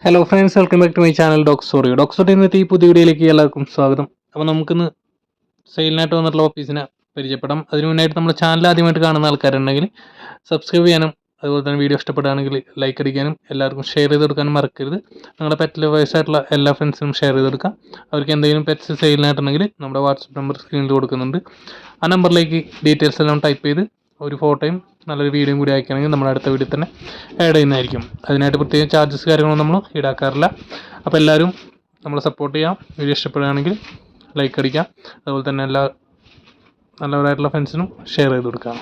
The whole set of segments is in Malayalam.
Hello friends, welcome back to my channel ഡോക്സോറി ഇന്നത്തെ ഈ പുതിയ വീഡിയോയിലേക്ക് എല്ലാവർക്കും സ്വാഗതം. അപ്പോൾ നമുക്കിന്ന് സെയിലിനായിട്ട് വന്നിട്ടുള്ള ഓഫീസിനെ പരിചയപ്പെടാം. അതിന് മുന്നായിട്ട് നമ്മുടെ ചാനൽ ആദ്യമായിട്ട് കാണുന്ന ആൾക്കാരുണ്ടെങ്കിൽ സബ്സ്ക്രൈബ് ചെയ്യാനും അതുപോലെ തന്നെ വീഡിയോ ഇഷ്ടപ്പെടുകയാണെങ്കിൽ ലൈക്ക് അടിക്കാനും എല്ലാവർക്കും ഷെയർ ചെയ്ത് കൊടുക്കാനും മറക്കരുത്. നിങ്ങളുടെ പെറ്റ് ലവേഴ്സായിട്ടുള്ള എല്ലാ ഫ്രണ്ട്സിനും ഷെയർ ചെയ്ത് കൊടുക്കാം. അവർക്ക് എന്തെങ്കിലും പെറ്റ്സ് സെയിലിനായിട്ടുണ്ടെങ്കിൽ നമ്മുടെ വാട്സപ്പ് നമ്പർ സ്ക്രീനിൽ കൊടുക്കുന്നുണ്ട്. ആ നമ്പറിലേക്ക് ഡീറ്റെയിൽസ് എല്ലാം ടൈപ്പ് ചെയ്ത് ഒരു ഫോട്ടോയും നല്ലൊരു വീഡിയോയും കൂടി അയക്കുകയാണെങ്കിൽ നമ്മൾ അടുത്ത വീഡിയോ തന്നെ ആഡ് ചെയ്യുന്നതായിരിക്കും. അതിനായിട്ട് പ്രത്യേകം ചാർജസ് കാര്യങ്ങളൊന്നും നമ്മൾ ഈടാക്കാറില്ല. അപ്പോൾ എല്ലാവരും നമ്മളെ സപ്പോർട്ട് ചെയ്യാം. വീഡിയോ ഇഷ്ടപ്പെടുകയാണെങ്കിൽ ലൈക്ക് അടിക്കാം. അതുപോലെ തന്നെ എല്ലാ നല്ലവരായിട്ടുള്ള ഫ്രണ്ട്സിനും ഷെയർ ചെയ്ത് കൊടുക്കാം.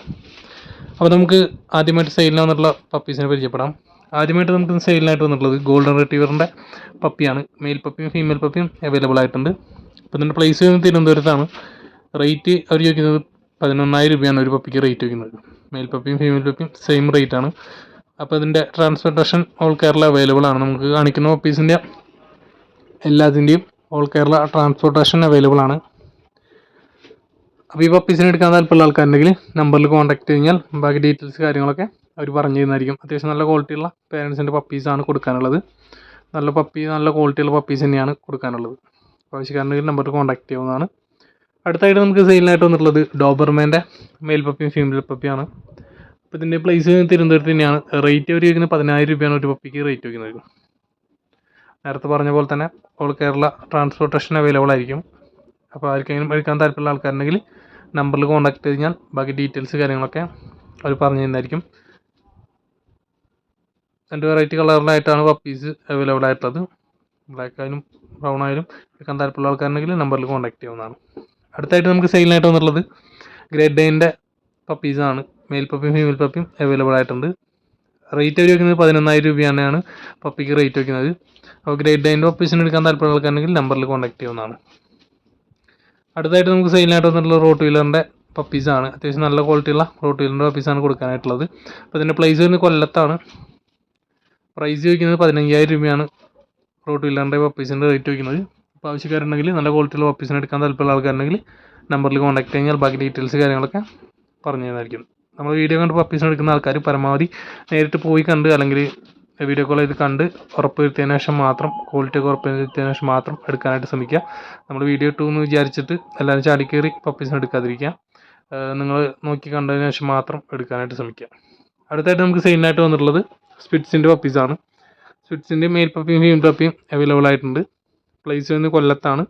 അപ്പോൾ നമുക്ക് ആദ്യമായിട്ട് സെയിലിന് വന്നിട്ടുള്ള പപ്പീസിനെ പരിചയപ്പെടാം. ആദ്യമായിട്ട് നമുക്ക് സെയിലിനായിട്ട് വന്നിട്ടുള്ളത് ഗോൾഡൻ റിട്രീവറിൻ്റെ പപ്പിയാണ്. മെയിൽ പപ്പിയും ഫീമെയിൽ പപ്പിയും അവൈലബിൾ ആയിട്ടുണ്ട്. അപ്പോൾ ഇതിൻ്റെ പ്ലേസ് തിരുവനന്തപുരത്താണ്. റേറ്റ് അവർ ചോദിക്കുന്നത് 11,000 രൂപയാണ് ഒരു പപ്പിക്ക് റേറ്റ് വയ്ക്കുന്നത്. മെയിൽ പപ്പിയും ഫീമെയിൽ പപ്പിയും സെയിം റേറ്റ് ആണ്. അപ്പോൾ ഇതിൻ്റെ ട്രാൻസ്പോർട്ടേഷൻ ഓൾ കേരള അവൈലബിൾ ആണ്. നമുക്ക് കാണിക്കുന്ന പപ്പീസിൻ്റെ എല്ലാത്തിൻ്റെയും ഓൾ കേരള ട്രാൻസ്പോർട്ടേഷൻ അവൈലബിൾ ആണ്. അപ്പോൾ ഈ പപ്പീസിനെ എടുക്കാൻ താല്പര്യമുള്ള ആൾക്കാരുണ്ടെങ്കിൽ നമ്പറിൽ കോൺടാക്ട് കഴിഞ്ഞാൽ ബാക്കി ഡീറ്റെയിൽസ് കാര്യങ്ങളൊക്കെ അവർ പറഞ്ഞു തരുന്നതായിരിക്കും. അത്യാവശ്യം നല്ല ക്വാളിറ്റിയുള്ള പേരൻസിൻ്റെ പപ്പീസാണ് കൊടുക്കാനുള്ളത്. നല്ല ക്വാളിറ്റിയുള്ള പപ്പീസ് തന്നെയാണ് കൊടുക്കാനുള്ളത്. ആവശ്യക്കാരുണ്ടെങ്കിൽ നമ്പറിൽ കോൺടാക്ട് ചെയ്യാവുന്നതാണ്. അടുത്തായിട്ട് നമുക്ക് സെയിലിനായിട്ട് വന്നിട്ടുള്ളത് ഡോബർമാൻ്റെ മെയിൽ പപ്പിയും ഫീമെയിൽ പപ്പിയാണ്. അപ്പോൾ ഇതിൻ്റെ പ്ലേസ് തിരുവനന്തപുരത്ത് തന്നെയാണ്. റേറ്റ് അവർ വയ്ക്കുന്നത് 10,000 രൂപയാണ് ഒരു പപ്പിക്ക് റേറ്റ് വയ്ക്കുന്നത്. നേരത്തെ പറഞ്ഞ പോലെ തന്നെ ഓൾ കേരള ട്രാൻസ്പോർട്ടേഷൻ അവൈലബിൾ ആയിരിക്കും. അപ്പോൾ ആർക്കെങ്കിലും എടുക്കാൻ താല്പര്യമുള്ള ആൾക്കാരുണ്ടെങ്കിൽ നമ്പറിൽ കോൺടാക്ട് കഴിഞ്ഞാൽ ബാക്കി ഡീറ്റെയിൽസ് കാര്യങ്ങളൊക്കെ അവർ പറഞ്ഞു തരുന്നതായിരിക്കും. 2 വെറൈറ്റി കളറിലായിട്ടാണ് പപ്പീസ് അവൈലബിൾ ആയിട്ടുള്ളത്. ബ്ലാക്ക് ആയാലും ബ്രൗൺ ആയാലും എടുക്കാൻ താല്പര്യമുള്ള ആൾക്കാരുണ്ടെങ്കിൽ നമ്പറിൽ കോൺടാക്ട് ചെയ്യാവുന്നതാണ്. അടുത്തായിട്ട് നമുക്ക് സെയിലിനായിട്ട് വന്നിട്ടുള്ളത് ഗ്രേറ്റ് ഡേൻ്റെ പപ്പീസാണ്. മെയിൽ പപ്പിയും ഫീമെയിൽ പപ്പിയും അവൈലബിൾ ആയിട്ടുണ്ട്. റേറ്റ് അവർ വയ്ക്കുന്നത് 11,000 രൂപയാണ് പപ്പിക്ക് റേറ്റ് വയ്ക്കുന്നത്. അപ്പോൾ ഗ്രേറ്റ് ഡേൻ്റെ പപ്പീസിന് എടുക്കാൻ താല്പര്യമുള്ള ആൾക്കാരുണ്ടെങ്കിൽ നമ്പറിൽ കോൺടാക്ട് ചെയ്യാവുന്നതാണ്. അടുത്തായിട്ട് നമുക്ക് സെയിലിനായിട്ട് വന്നിട്ടുള്ള റോട്ട് വീലറിൻ്റെ പപ്പീസാണ്. അത്യാവശ്യം നല്ല ക്വാളിറ്റിയുള്ള റോട്ട് വീലറിൻ്റെ പപ്പീസാണ് കൊടുക്കാനായിട്ടുള്ളത്. അപ്പോൾ ഇതിൻ്റെ പ്ലേസ് വരുന്നത് കൊല്ലത്താണ്. പ്രൈസ് വയ്ക്കുന്നത് 15,000 രൂപയാണ് റോട്ട് വീലറിൻ്റെ പപ്പീസിൻ്റെ റേറ്റ് വയ്ക്കുന്നത്. അപ്പോൾ ആവശ്യക്കാരുണ്ടെങ്കിൽ നല്ല ക്വാളിറ്റിയുള്ള പപ്പീസിനെ എടുക്കാൻ താല്പര്യമുള്ള ആൾക്കാരുണ്ടെങ്കിൽ നമ്പറിൽ കോൺടാക്ട് കഴിഞ്ഞാൽ ബാക്കി ഡീറ്റെയിൽസ് കാര്യങ്ങളൊക്കെ പറഞ്ഞു തരുന്നതായിരിക്കും. നമ്മൾ വീഡിയോ കണ്ട് പപ്പീസിനെ എടുക്കുന്ന ആൾക്കാർ പരമാവധി നേരിട്ട് പോയി കണ്ട് അല്ലെങ്കിൽ വീഡിയോ കോൾ ചെയ്ത് കണ്ട് ഉറപ്പ് വരുത്തിയതിനു ശേഷം മാത്രം ക്വാളിറ്റിയൊക്കെ ഉറപ്പ് വരുത്തിയതിനു ശേഷം മാത്രം എടുക്കാനായിട്ട് ശ്രമിക്കുക. നമ്മൾ വീഡിയോ ഇട്ടു എന്ന് വിചാരിച്ചിട്ട് എല്ലാവരും ചാടിക്കയറി പപ്പീസിനെ എടുക്കാതിരിക്കുക. നിങ്ങൾ നോക്കി കണ്ടതിന് ശേഷം മാത്രം എടുക്കാനായിട്ട് ശ്രമിക്കുക. അടുത്തായിട്ട് നമുക്ക് സെയിലിനായിട്ട് വന്നിട്ടുള്ളത് സ്പിറ്റ്സിൻ്റെ പപ്പീസാണ്. സ്പിറ്റ്സിൻ്റെ മെയിൽ പപ്പിയും ഫീമെയിൽ പപ്പിയും അവൈലബിൾ ആയിട്ടുണ്ട്. പ്ലേസ് വരുന്നത് കൊല്ലത്താണ്.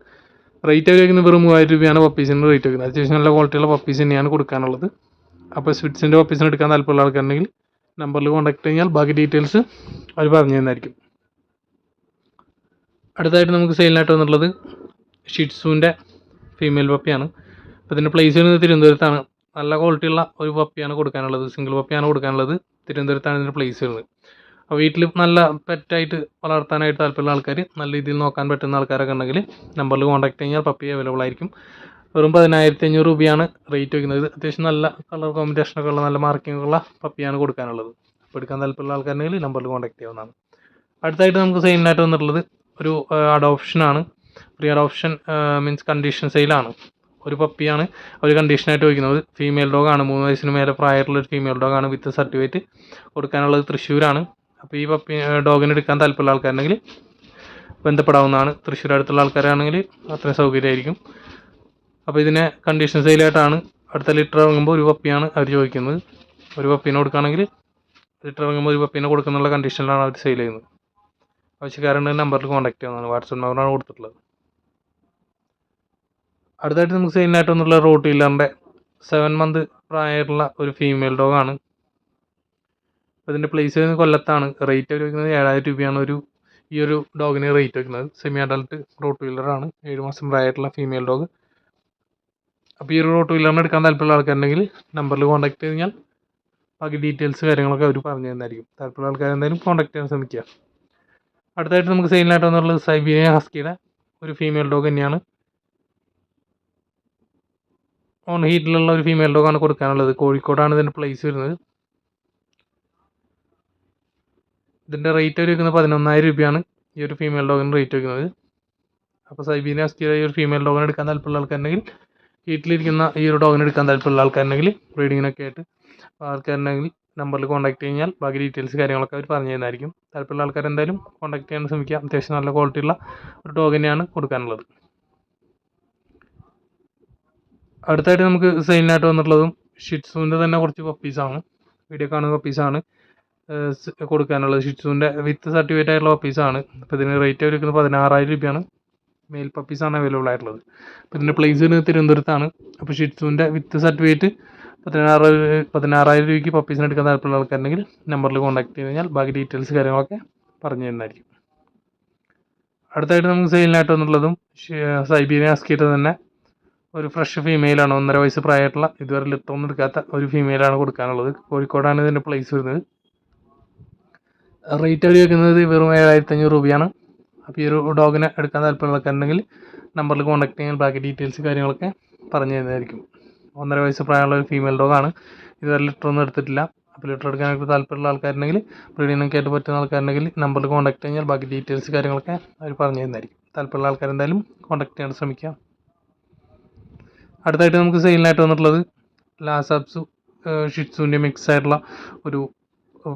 റേറ്റ് അവർ വയ്ക്കുന്നത് വെറും 3,000 രൂപയാണ് പപ്പീസിൻ്റെ റേറ്റ് വയ്ക്കുന്നത്. അത്യാവശ്യം നല്ല ക്വാളിറ്റിയുള്ള പപ്പീസ് തന്നെയാണ് കൊടുക്കാനുള്ളത്. അപ്പോൾ സ്പിറ്റ്സിൻ്റെ പപ്പീസിനെ എടുക്കാൻ താല്പര്യമുള്ള ആൾക്കാരുണ്ടെങ്കിൽ നമ്പറിൽ കോൺടാക്ട് കഴിഞ്ഞാൽ ബാക്കി ഡീറ്റെയിൽസ് അവർ പറഞ്ഞു തരുന്നതായിരിക്കും. അടുത്തായിട്ട് നമുക്ക് സെയിലിനായിട്ട് വന്നിട്ടുള്ളത് ഷിറ്റ്സുവിൻ്റെ ഫീമെയിൽ പപ്പിയാണ്. അപ്പോൾ ഇതിൻ്റെ പ്ലേസ് വരുന്നത് തിരുവനന്തപുരത്താണ്. നല്ല ക്വാളിറ്റിയുള്ള ഒരു പപ്പിയാണ് കൊടുക്കാനുള്ളത്. സിംഗിൾ പപ്പിയാണ് കൊടുക്കാനുള്ളത്. തിരുവനന്തപുരത്താണ് ഇതിൻ്റെ പ്ലേസ് വരുന്നത്. അപ്പോൾ വീട്ടിൽ നല്ല പെറ്റായിട്ട് വളർത്താനായിട്ട് താല്പര്യമുള്ള ആൾക്കാർ, നല്ല രീതിയിൽ നോക്കാൻ പറ്റുന്ന ആൾക്കാരൊക്കെ ഉണ്ടെങ്കിൽ നമ്പറിൽ കോൺടാക്ട് കഴിഞ്ഞാൽ പപ്പി അവൈലബിൾ ആയിരിക്കും. വെറും 10,500 രൂപയാണ് റേറ്റ് വയ്ക്കുന്നത്. അത്യാവശ്യം നല്ല കളർ കോമ്പിനേഷനൊക്കെ ഉള്ള നല്ല മാർക്കിങ്ങുള്ള പപ്പിയാണ് കൊടുക്കാനുള്ളത്. അപ്പോൾ എടുക്കാൻ താല്പര്യമുള്ള ആൾക്കാരുണ്ടെങ്കിൽ നമ്പറിൽ കോൺടാക്ട് ചെയ്യാവുന്നതാണ്. അടുത്തായിട്ട് നമുക്ക് സെയിലിനായിട്ട് വന്നിട്ടുള്ളത് ഒരു അഡോപ്ഷനാണ്. ഫ്രീ അഡോപ്ഷൻ മീൻസ് കണ്ടീഷൻ സെയിലാണ്. ഒരു പപ്പിയാണ് ഒരു കണ്ടീഷനായിട്ട് വയ്ക്കുന്നത്. ഫീമെയിൽ ഡോഗാണ്. 3 വയസ്സിന് മേലെ പ്രായമായിട്ടുള്ളൊരു ഫീമെയിൽ ഡോഗാണ്. വിത്ത് സർട്ടിഫിക്കറ്റ് കൊടുക്കാനുള്ളത് തൃശ്ശൂരാണ്. അപ്പോൾ ഈ പപ്പി ഡോഗിനെ എടുക്കാൻ താല്പര്യമുള്ള ആൾക്കാരുണ്ടെങ്കിൽ ബന്ധപ്പെടാവുന്നതാണ്. തൃശ്ശൂർ അടുത്തുള്ള ആൾക്കാരാണെങ്കിൽ അത്രയും സൗകര്യമായിരിക്കും. അപ്പോൾ ഇതിനെ കണ്ടീഷൻ സെയിലായിട്ടാണ്. അടുത്ത ലിറ്റർ ഇറങ്ങുമ്പോൾ ഒരു പപ്പിയാണ് അവർ ചോദിക്കുന്നത്. ഒരു പപ്പീനെ കൊടുക്കുകയാണെങ്കിൽ ലിറ്റർ ഇറങ്ങുമ്പോൾ ഒരു പപ്പീനെ കൊടുക്കുന്നുള്ള കണ്ടീഷനിലാണ് അവർ സെയിൽ ചെയ്യുന്നത്. ആവശ്യക്കാരുണ്ടെങ്കിൽ നമ്പറിൽ കോൺടാക്ട് ചെയ്യുന്നതാണ്. വാട്സപ്പ് നമ്പറാണ് കൊടുത്തിട്ടുള്ളത്. അടുത്തായിട്ട് നമുക്ക് സെയിലിനായിട്ട് വന്നുള്ള റോട്ട് വീലറിൻ്റെ 7 മന്ത് പ്രായമായിട്ടുള്ള ഒരു ഫീമെയിൽ ഡോഗാണ്. അപ്പോൾ ഇതിൻ്റെ പ്ലേസ് വരുന്നത് കൊല്ലത്താണ്. റേറ്റ് അവർ വയ്ക്കുന്നത് 7,000 രൂപയാണ് ഈ ഒരു ഡോഗിന് റേറ്റ് വയ്ക്കുന്നത്. സെമി അഡൾട്ട് റോട്ട് വീലറാണ്. 7 മാസം പ്രായമായിട്ടുള്ള ഫീമെയിൽ ഡോഗ്. അപ്പോൾ ഈ ഒരു റോട്ട് വീലറിന് എടുക്കാൻ താല്പര്യമുള്ള ആൾക്കാരുണ്ടെങ്കിൽ നമ്പറിൽ കോൺടാക്ട് കഴിഞ്ഞാൽ ബാക്കി ഡീറ്റെയിൽസ് കാര്യങ്ങളൊക്കെ അവർ പറഞ്ഞു തരുന്നതായിരിക്കും. താല്പര്യമുള്ള ആൾക്കാരെന്തായാലും കോൺടാക്ട് ചെയ്യാൻ ശ്രമിക്കുക. അടുത്തായിട്ട് നമുക്ക് സെയിലിനായിട്ട് വന്നുള്ളത് സൈബീരിയൻ ഹസ്കിയുടെ ഒരു ഫീമെയിൽ ഡോഗ് തന്നെയാണ്. ഓൺ ഹീറ്റിലുള്ള ഒരു ഫീമെയിൽ ഡോഗാണ് കൊടുക്കാനുള്ളത്. കോഴിക്കോടാണ് ഇതിൻ്റെ പ്ലേസ് വരുന്നത്. ഇതിൻ്റെ റേറ്റ് അവർ വയ്ക്കുന്നത് 11,000 രൂപയാണ് ഈ ഒരു ഫീമെയിൽ ഡോഗിന് റേറ്റ് വയ്ക്കുന്നത്. അപ്പോൾ സൈബീരിയൻ ഹസ്കിയുടെ ഈ ഒരു ഫീമെയിൽ ഡോഗിനെ എടുക്കാൻ താല്പര്യമുള്ള ആൾക്കാരുണ്ടെങ്കിൽ, വീട്ടിലിരിക്കുന്ന ഈ ഒരു ഡോഗിനെ എടുക്കാൻ താല്പര്യമുള്ള ആൾക്കാരുണ്ടെങ്കിൽ, ബ്രീഡിങ്ങിനൊക്കെ ആയിട്ട് ആൾക്കാരുണ്ടെങ്കിൽ നമ്പറിൽ കോൺടാക്ട് കഴിഞ്ഞാൽ ബാക്കി ഡീറ്റെയിൽസ് കാര്യങ്ങളൊക്കെ അവർ പറഞ്ഞു തരുന്നതായിരിക്കും. താല്പര്യമുള്ള ആൾക്കാർ എന്തായാലും കോൺടാക്ട് ചെയ്യാൻ ശ്രമിക്കുക. അത്യാവശ്യം നല്ല ക്വാളിറ്റിയുള്ള ഒരു ഡോഗ് തന്നെയാണ് കൊടുക്കാനുള്ളത്. അടുത്തായിട്ട് നമുക്ക് സെയിലിനായിട്ട് വന്നിട്ടുള്ളതും ഷിറ്റ്സുവിൻ്റെ തന്നെ കുറച്ച് പപ്പീസാണ്. വീഡിയോ കാണുന്ന പപ്പീസാണ് കൊടുക്കാനുള്ളത്. ഷിറ്റ്സുവിൻ്റെ വിത്ത് സർട്ടിഫിക്കറ്റ് ആയിട്ടുള്ള പപ്പീസാണ്. അപ്പോൾ ഇതിന് റേറ്റ് എടുക്കുന്നത് 16,000 രൂപയാണ്. മെയിൽ പപ്പീസാണ് അവൈലബിൾ ആയിട്ടുള്ളത്. അപ്പോൾ ഇതിൻ്റെ പ്ലേസ് തിരുവനന്തപുരത്താണ്. അപ്പോൾ ഷിറ്റ്സുവിൻ്റെ വിത്ത് സർട്ടിഫിക്കറ്റ് 16,000 രൂപയ്ക്ക് പപ്പീസിന് എടുക്കാൻ താല്പര്യമുള്ള ആൾക്കാരുണ്ടെങ്കിൽ നമ്പറിൽ കോൺടാക്ട് ചെയ്ത് കഴിഞ്ഞാൽ ബാക്കി ഡീറ്റെയിൽസ് കാര്യങ്ങളൊക്കെ പറഞ്ഞു തരുന്നതായിരിക്കും. അടുത്തായിട്ട് നമുക്ക് സെയിലിനായിട്ട് വന്നിട്ടുള്ളതും സൈബീരിയൻ ഹസ്കിയുടെ തന്നെ ഒരു ഫ്രഷ് ഫീമെയിലാണ്. 1.5 വയസ്സ് പ്രായമായിട്ടുള്ള, ഇതുവരെ ലിറ്ററൊന്നും എടുക്കാത്ത ഒരു ഫീമെയിലാണ് കൊടുക്കാനുള്ളത്. കോഴിക്കോടാണ് ഇതിൻ്റെ പ്ലേസ് വരുന്നത്. റേറ്റ് അവർ വെക്കുന്നത് വെറും 7,500 രൂപയാണ്. അപ്പോൾ ഈ ഒരു ഡോഗിനെ എടുക്കാൻ താല്പര്യമുള്ള ആൾക്കാരുണ്ടെങ്കിൽ നമ്പറിൽ കോൺടാക്ട് ചെയ്യാൻ ബാക്കി ഡീറ്റെയിൽസ് കാര്യങ്ങളൊക്കെ പറഞ്ഞു തരുന്നതായിരിക്കും. 1.5 വയസ്സ് പ്രായമുള്ള ഒരു ഫീമെയിൽ ഡോഗാണ്. ഇതുവരെ ലിറ്ററൊന്നും എടുത്തിട്ടില്ല. അപ്പോൾ ലിറ്റർ എടുക്കാനൊക്കെ താല്പര്യമുള്ള ആൾക്കാരുണ്ടെങ്കിൽ, ബ്രീഡിനൊക്കെ ആയിട്ട് പറ്റുന്ന ആൾക്കാരുണ്ടെങ്കിൽ നമ്പറിൽ കോൺടാക്ട് കഴിഞ്ഞാൽ ബാക്കി ഡീറ്റെയിൽസ് കാര്യങ്ങളൊക്കെ അവർ പറഞ്ഞു തരുന്നതായിരിക്കും. താല്പര്യമുള്ള ആൾക്കാർ എന്തായാലും കോൺടാക്ട് ചെയ്യാൻ ശ്രമിക്കുക. അടുത്തായിട്ട് നമുക്ക് സെയിലിനായിട്ട് വന്നിട്ടുള്ളത് ലാസാപ്സും ഷിറ്റ്സുവിൻ്റെ മിക്സ് ആയിട്ടുള്ള ഒരു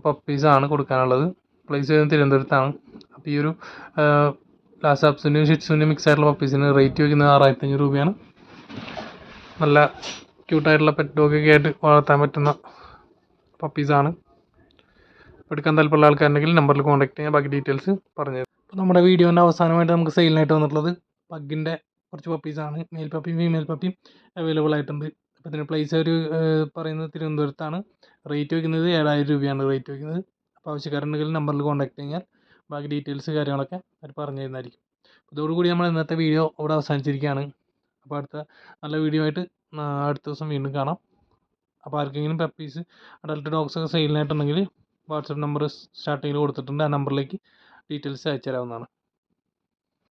പപ്പീസാണ് കൊടുക്കാനുള്ളത്. പ്ലേസ് ചെയ്യുന്നത് തിരുവനന്തപുരത്താണ്. അപ്പോൾ ഈ ഒരു ലാസാപ്സിൻ്റെയും ഷിറ്റ്സുവിൻ്റെയും മിക്സ് ആയിട്ടുള്ള പപ്പീസിന് റേറ്റ് വയ്ക്കുന്നത് 6,500 രൂപയാണ്. നല്ല ക്യൂട്ടായിട്ടുള്ള പെറ്റ് ഡോഗൊക്കെ ആയിട്ട് വളർത്താൻ പറ്റുന്ന പപ്പീസാണ്. എടുക്കാൻ താല്പര്യമുള്ള ആൾക്കാരുണ്ടെങ്കിൽ നമ്പറിൽ കോൺടാക്ട് ചെയ്യാൻ ബാക്കി ഡീറ്റെയിൽസ് പറഞ്ഞു തരും. അപ്പോൾ നമ്മുടെ വീഡിയോൻ്റെ അവസാനമായിട്ട് നമുക്ക് സെയിലിനായിട്ട് വന്നിട്ടുള്ളത് പഗ്ഗിൻ്റെ കുറച്ച് പപ്പീസാണ്. മെയിൽ പപ്പിയും ഫീമെയിൽ പപ്പിയും അവൈലബിൾ ആയിട്ടുണ്ട്. അപ്പോൾ ഇതിന് പ്ലേസ് അവർ പറയുന്നത് തിരുവനന്തപുരത്താണ്. റേറ്റ് വയ്ക്കുന്നത് 7,000 രൂപയാണ് റേറ്റ് വയ്ക്കുന്നത്. അപ്പോൾ ആവശ്യക്കാരുണ്ടെങ്കിൽ നമ്പറിൽ കോൺടാക്ട് കഴിഞ്ഞാൽ ബാക്കി ഡീറ്റെയിൽസ് കാര്യങ്ങളൊക്കെ അവർ പറഞ്ഞു തരുന്നതായിരിക്കും. ഇതോടുകൂടി നമ്മൾ ഇന്നത്തെ വീഡിയോ ഇവിടെ അവസാനിച്ചിരിക്കുകയാണ്. അപ്പോൾ അടുത്ത നല്ല വീഡിയോ ആയിട്ട് അടുത്ത ദിവസം വീണ്ടും കാണാം. അപ്പോൾ ആർക്കെങ്കിലും പപ്പീസ് അഡൽട്ട് ഡോഗ്സ് ഒക്കെ സെയിലിനായിട്ടുണ്ടെങ്കിൽ വാട്സപ്പ് നമ്പർ സ്റ്റാർട്ടിങ്ങിൽ കൊടുത്തിട്ടുണ്ട്. ആ നമ്പറിലേക്ക് ഡീറ്റെയിൽസ് അയച്ചു തരാവുന്നതാണ്.